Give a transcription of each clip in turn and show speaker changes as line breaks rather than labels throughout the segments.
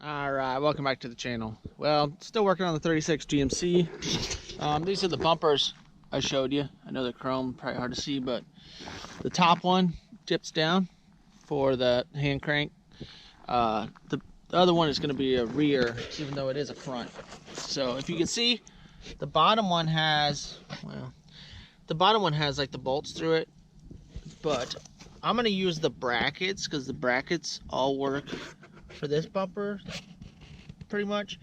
Alright, welcome back to the channel. Well, still working on the 36 GMC. These are the bumpers I showed you. I know they're chrome, probably hard to see, but the top one dips down for the hand crank. The other one is going to be a rear, even though it is a front. So if you can see, the bottom one has, well, the bottom one has like the bolts through it, but I'm going to use the brackets because the brackets all work for this bumper pretty much.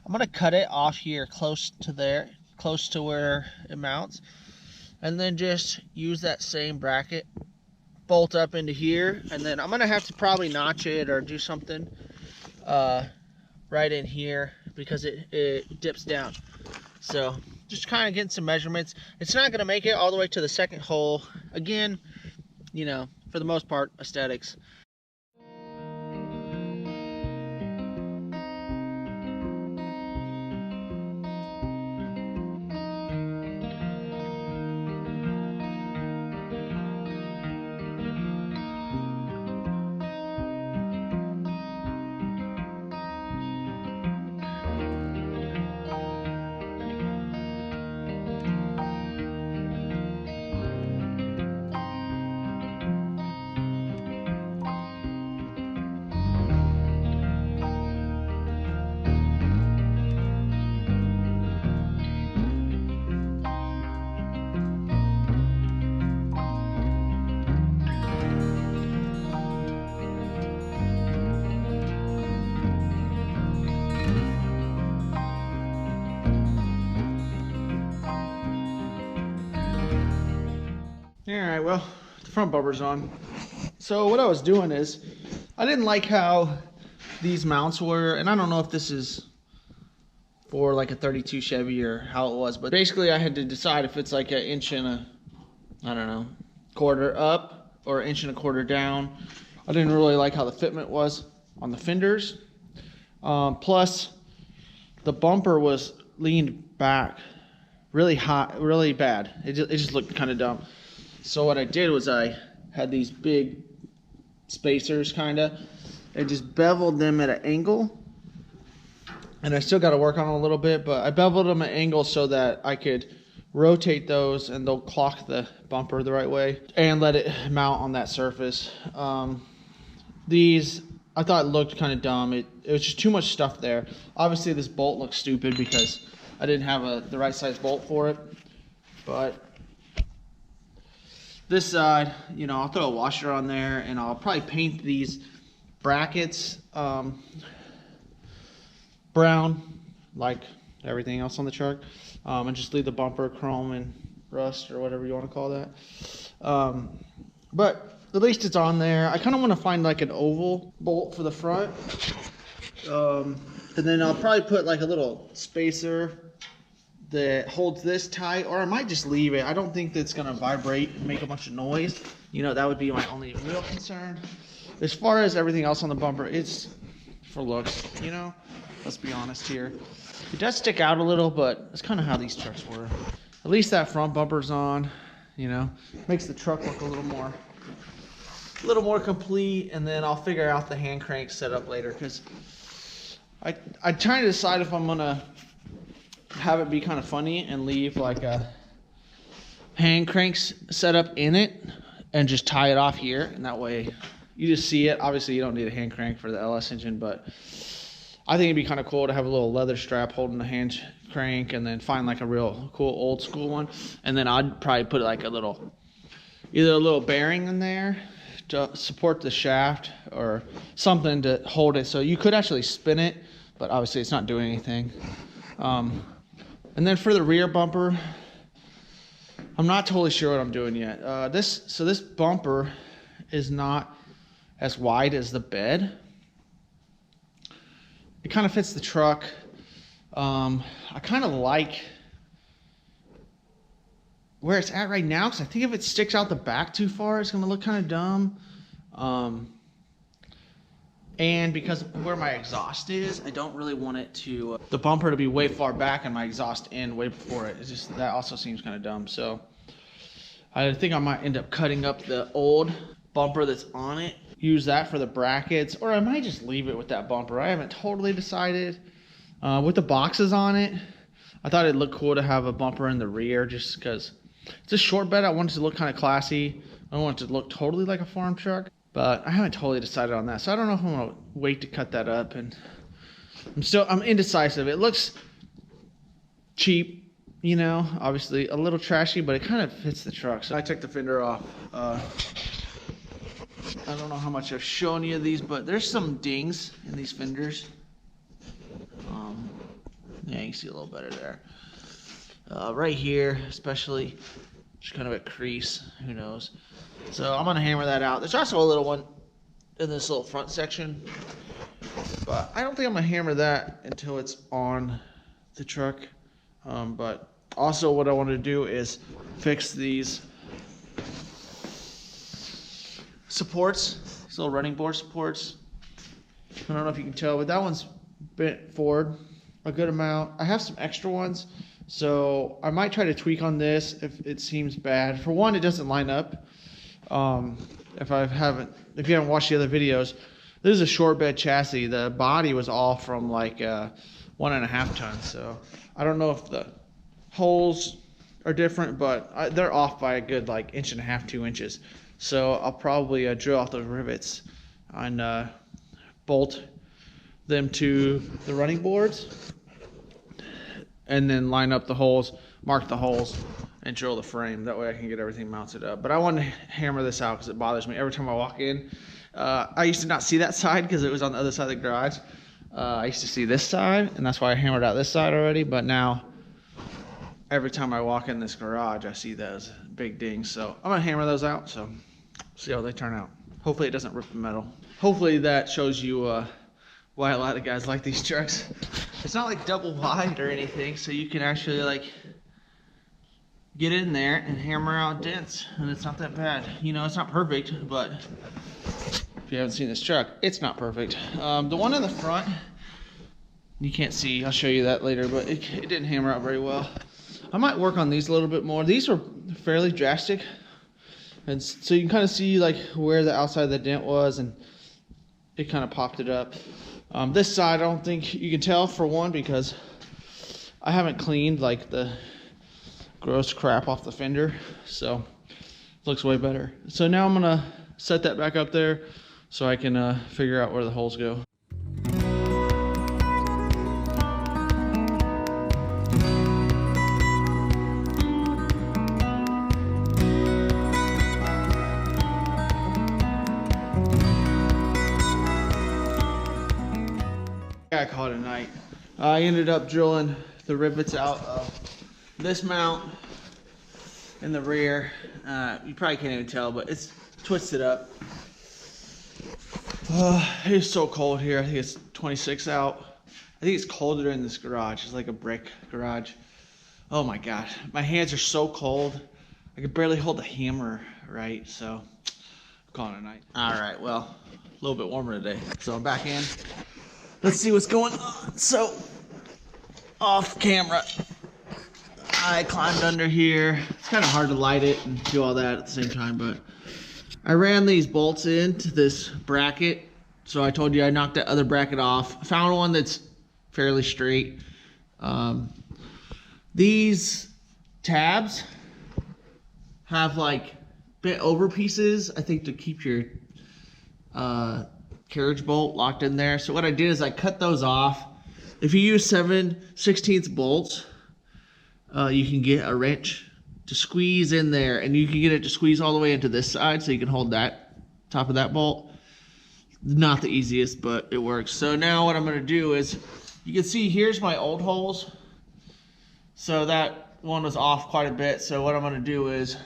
I'm gonna cut it off here close to where it mounts, and then just use that same bracket, bolt up into here, and then I'm gonna have to probably notch it or do something right in here because it dips down. So just kind of getting some measurements. It's not gonna make it all the way to the second hole. Again, you know, for the most part, aesthetics. Alright, well, the front bumper's on. So what I was doing is, I didn't like how these mounts were, and I don't know if this is for like a 32 Chevy or how it was, but basically I had to decide if it's like an inch and a, I don't know, quarter up or an inch and a quarter down. I didn't really like how the fitment was on the fenders. Plus, the bumper was leaned back really high, really bad. It just looked kind of dumb. So what I did was I had these big spacers kinda, and just beveled them at an angle. And I still got to work on them a little bit, but I beveled them at an angle so that I could rotate those and they'll clock the bumper the right way and let it mount on that surface. These, I thought looked kind of dumb. It was just too much stuff there. Obviously this bolt looks stupid because I didn't have the right size bolt for it, but this side, you know, I'll throw a washer on there and I'll probably paint these brackets brown like everything else on the truck, and just leave the bumper chrome and rust or whatever you want to call that. But at least it's on there. I kind of want to find like an oval bolt for the front, and then I'll probably put like a little spacer that holds this tight, or I might just leave it. I don't think that's gonna vibrate and make a bunch of noise. You know, that would be my only real concern. As far as everything else on the bumper, it's for looks, you know, let's be honest here. It does stick out a little, but it's kind of how these trucks were. At least that front bumper's on, you know, makes the truck look a little more complete. And then I'll figure out the hand crank setup later, because I'm trying to decide if I'm gonna have it be kind of funny and leave like a hand cranks setup in it and just tie it off here, and that way you just see it. Obviously you don't need a hand crank for the LS engine, but I think it'd be kind of cool to have a little leather strap holding the hand crank, and then find like a real cool old school one, and then I'd probably put like either a little bearing in there to support the shaft or something to hold it so you could actually spin it, but obviously it's not doing anything. And then for the rear bumper, I'm not totally sure what I'm doing yet. This bumper is not as wide as the bed. It kind of fits the truck. I kind of like where it's at right now, because I think if it sticks out the back too far, it's going to look kind of dumb. And because of where my exhaust is, I don't really want it to, the bumper to be way far back and my exhaust in way before it. It's just, that also seems kind of dumb. So I think I might end up cutting up the old bumper that's on it. Use that for the brackets, or I might just leave it with that bumper. I haven't totally decided. With the boxes on it, I thought it'd look cool to have a bumper in the rear just because it's a short bed. I want it to look kind of classy. I don't want it to look totally like a farm truck, but I haven't totally decided on that. So I don't know if I'm gonna wait to cut that up, and I'm indecisive. It looks cheap, you know, obviously a little trashy, but it kind of fits the truck. So I took the fender off. I don't know how much I've shown you of these, but there's some dings in these fenders. Yeah, you can see a little better there. Right here, especially, just kind of a crease, who knows. So I'm gonna hammer that out. There's also a little one in this little front section, but I don't think I'm gonna hammer that until it's on the truck. But also what I want to do is fix these supports, these little running board supports. I don't know if you can tell, but that one's bent forward a good amount. I have some extra ones, so I might try to tweak on this if it seems bad. For one, it doesn't line up. If you haven't watched the other videos, this is a short bed chassis. The body was all from like 1.5 tons, so I don't know if the holes are different, but they're off by a good like 1.5 to 2 inches. So I'll probably drill out those rivets and bolt them to the running boards, and then line up the holes, mark the holes, and drill the frame. That way I can get everything mounted up. But I want to hammer this out because it bothers me every time I walk in. I used to not see that side because it was on the other side of the garage. I used to see this side, and that's why I hammered out this side already. But now, every time I walk in this garage, I see those big dings. So I'm gonna hammer those out. So see how they turn out. Hopefully it doesn't rip the metal. Hopefully that shows you why a lot of guys like these trucks. It's not like double wide or anything, so you can actually like get in there and hammer out dents, and it's not that bad. You know, it's not perfect, but if you haven't seen this truck, it's not perfect. The one in the front, you can't see. I'll show you that later, but it didn't hammer out very well. I might work on these a little bit more. These are fairly drastic, and so you can kind of see like where the outside of the dent was, and it kind of popped it up. This side, I don't think you can tell, for one, because I haven't cleaned like the gross crap off the fender, so it looks way better. So now I'm gonna set that back up there so I can figure out where the holes go. I called it a night. I ended up drilling the rivets out of this mount in the rear. You probably can't even tell, but it's twisted up. It's so cold here. I think it's 26 out. I think it's colder in this garage. It's like a brick garage. Oh my god, my hands are so cold. I could barely hold the hammer right, so I'm calling it a night. All right, well, a little bit warmer today, so I'm back in. Let's see what's going on. So, off camera, I climbed under here. It's kind of hard to light it and do all that at the same time, but I ran these bolts into this bracket. So I told you I knocked that other bracket off. I found one that's fairly straight. These tabs have like bent over pieces, I think, to keep your carriage bolt locked in there. So what I did is I cut those off. If you use 7/16 bolts, you can get a wrench to squeeze in there, and you can get it to squeeze all the way into this side so you can hold that top of that bolt. Not the easiest, but it works. So now what I'm going to do is, you can see here's my old holes. So that one was off quite a bit. So what I'm going to do is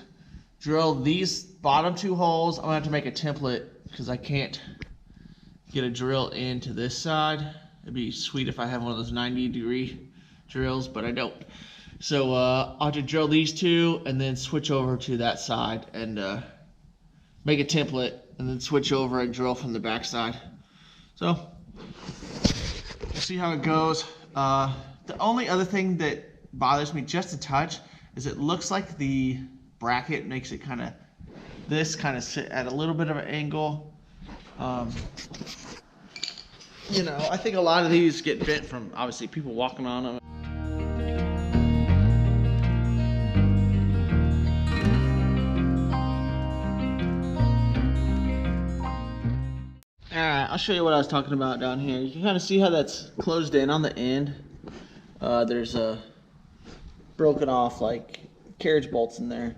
drill these bottom 2 holes. I'm going to have to make a template because I can't get a drill into this side. It'd be sweet if I had one of those 90-degree drills, but I don't. So I'll have to drill these 2 and then switch over to that side and make a template, and then switch over and drill from the back side. So we'll see how it goes. The only other thing that bothers me just a touch is it looks like the bracket makes it kind of this kind of sit at a little bit of an angle. You know, I think a lot of these get bent from obviously people walking on them. Alright, I'll show you what I was talking about down here. You can kind of see how that's closed in on the end. There's a broken off like carriage bolts in there.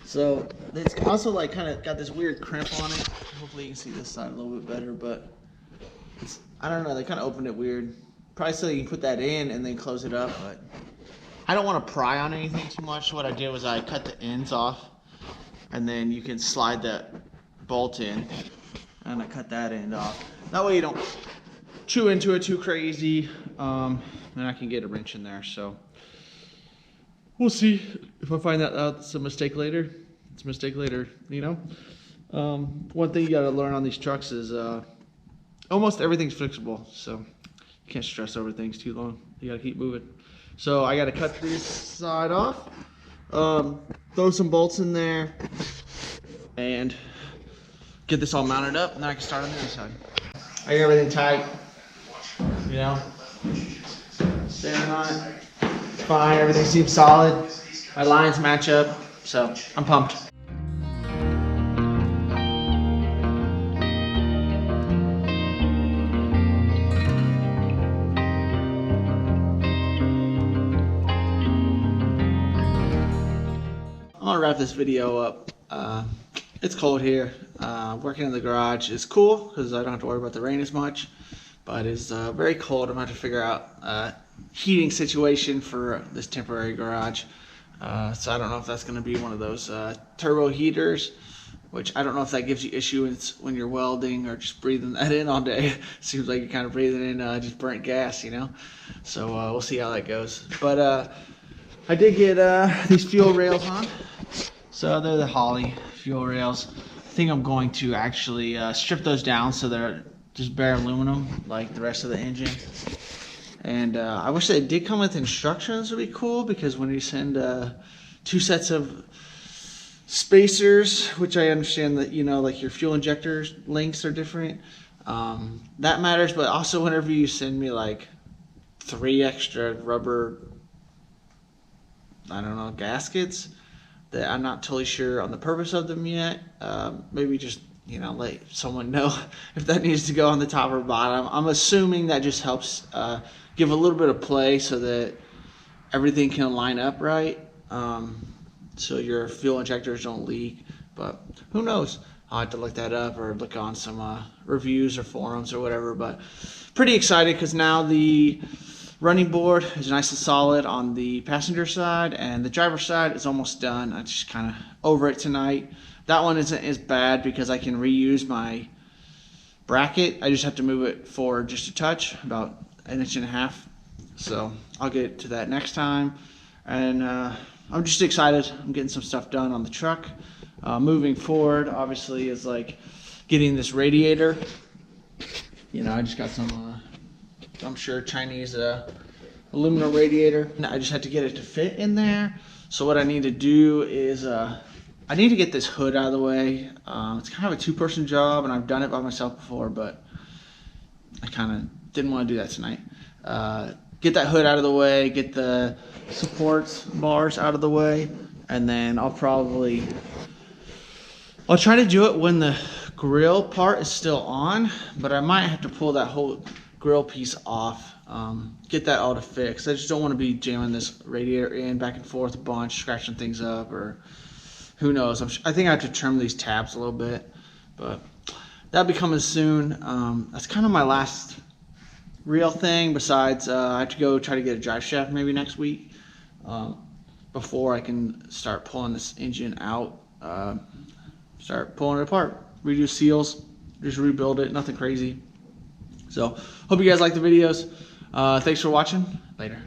So it's also like kind of got this weird crimp on it. Hopefully you can see this side a little bit better, but I don't know, they kind of opened it weird. Probably so you can put that in and then close it up, but I don't want to pry on anything too much. So what I did was I cut the ends off, and then you can slide that bolt in, and I cut that end off. That way you don't chew into it too crazy, and I can get a wrench in there. So we'll see if I find that out. It's a mistake later. It's a mistake later, you know. One thing you got to learn on these trucks is almost everything's fixable, so you can't stress over things too long. You gotta keep moving. So I gotta cut this side off, throw some bolts in there, and get this all mounted up, and then I can start on the other side. I got everything tight, you know, standing on it, fine, everything seems solid. My lines match up, so I'm pumped. I'm gonna wrap this video up. It's cold here. Working in the garage is cool because I don't have to worry about the rain as much, but it's very cold. I'm gonna have to figure out a heating situation for this temporary garage. So I don't know if that's gonna be one of those turbo heaters, which I don't know if that gives you issues when you're welding or just breathing that in all day. Seems like you're kind of breathing in just burnt gas, you know? So we'll see how that goes. But I did get these fuel rails on. So they're the Holley fuel rails. I think I'm going to actually strip those down so they're just bare aluminum like the rest of the engine. And I wish they did come with instructions. Would be cool, because when you send 2 sets of spacers, which I understand that, you know, like your fuel injector lengths are different, that matters. But also whenever you send me like 3 extra rubber, I don't know, gaskets that I'm not totally sure on the purpose of them yet. Maybe just, you know, let someone know if that needs to go on the top or bottom. I'm assuming that just helps give a little bit of play so that everything can line up right, so your fuel injectors don't leak. But who knows? I'll have to look that up or look on some reviews or forums or whatever. But pretty excited because now the running board is nice and solid on the passenger side, and the driver's side is almost done. I just kind of over it tonight. That one isn't as bad because I can reuse my bracket. I just have to move it forward just a touch, about 1.5 inches. So I'll get to that next time. And I'm just excited. I'm getting some stuff done on the truck. Moving forward, obviously, is like getting this radiator. You know, I just got some I'm sure Chinese aluminum radiator. I just had to get it to fit in there. So what I need to do is I need to get this hood out of the way. It's kind of a 2-person job, and I've done it by myself before, but I kind of didn't want to do that tonight. Get that hood out of the way, get the supports bars out of the way, and then I'll try to do it when the grill part is still on, but I might have to pull that whole grill piece off, get that all to fix. I just don't want to be jamming this radiator in back and forth a bunch, scratching things up, or who knows. I think I have to trim these tabs a little bit, but that'll be coming soon. That's kind of my last real thing, besides I have to go try to get a drive shaft maybe next week, before I can start pulling this engine out, start pulling it apart, redo seals, just rebuild it, nothing crazy. So hope you guys like the videos. Thanks for watching. Later.